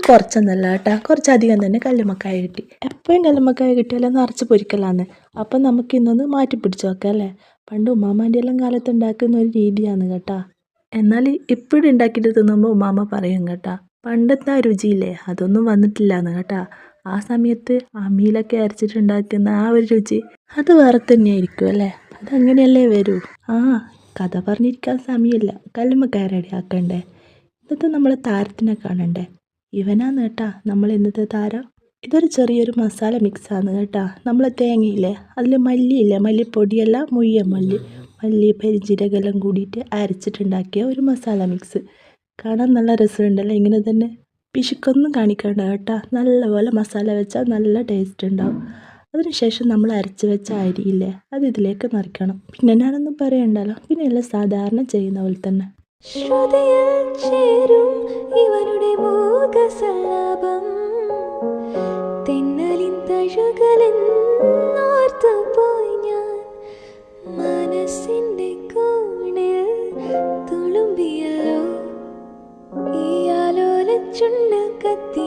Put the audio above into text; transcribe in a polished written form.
കുറച്ചൊന്നല്ല കേട്ടോ, കുറച്ചധികം തന്നെ കല്ലുമ്മക്കായ കിട്ടി. എപ്പോഴും കല്ലുമ്മക്കായ കിട്ടിയാലും നിറച്ച് പൊരിക്കലാന്ന്. അപ്പം നമുക്ക് ഇന്നൊന്ന് മാറ്റി പിടിച്ച് നോക്കാം അല്ലേ. പണ്ട് ഉമ്മാമാൻ്റെ എല്ലാം കാലത്ത് ഉണ്ടാക്കുന്ന ഒരു രീതിയാണ് കേട്ടോ. എന്നാൽ ഇപ്പോഴും ഉണ്ടാക്കിയിട്ട് തിന്നുമ്പോൾ ഉമ്മാമ്മ പറയും കേട്ടോ, പണ്ടത്തെ ആ രുചിയില്ലേ അതൊന്നും വന്നിട്ടില്ലാന്ന് കേട്ടോ. ആ സമയത്ത് അമ്മിയിലൊക്കെ അരച്ചിട്ടുണ്ടാക്കുന്ന ആ ഒരു രുചി അത് വേറെ തന്നെയായിരിക്കും അല്ലേ. അതങ്ങനെയല്ലേ വരൂ. ആ കഥ പറഞ്ഞിരിക്കാൻ സമയമില്ല, കല്ലുമ്മക്കായ റെഡി ആക്കണ്ടേ. ഇന്നത്തെ നമ്മളെ താരത്തിനെ കാണണ്ടേ. ഇവനാന്ന് കേട്ടാ നമ്മൾ ഇന്നത്തെ താരം. ഇതൊരു ചെറിയൊരു മസാല മിക്സാണ് കേട്ടാ. നമ്മൾ തേങ്ങയില്ലേ അതിൽ മല്ലിയില്ലേ, മല്ലിപ്പൊടിയല്ല മുയ്യ മല്ലി പെരിഞ്ചീരകെല്ലാം കൂടിയിട്ട് അരച്ചിട്ടുണ്ടാക്കിയ ഒരു മസാല മിക്സ്. കാണാൻ നല്ല രസമുണ്ടല്ലോ. ഇങ്ങനെ തന്നെ പിശുക്കൊന്നും കാണിക്കണ്ട കേട്ടാ. നല്ലപോലെ മസാല വെച്ചാൽ നല്ല ടേസ്റ്റ് ഉണ്ടാവും. അതിനുശേഷം നമ്മൾ അരച്ച് വെച്ച അരിയില്ലേ അത് ഇതിലേക്ക് നിറയ്ക്കണം. പിന്നെ ഞാനൊന്നും പറയണ്ടല്ലോ, പിന്നെ എല്ലാം സാധാരണ ചെയ്യുന്ന പോലെ തന്നെ. ശ്രുതിയിൽ ചേരും ഇവനുടെ മോഹസലാപം, തെന്നലിൻ തഴുകലെന്നോർത്തു പോയി ഞാൻ. മനസ്സിൻ്റെ കോണിൽ തുളുമ്പിയല്ലോ ഈ ആലോല ചുണ്ട് കത്തി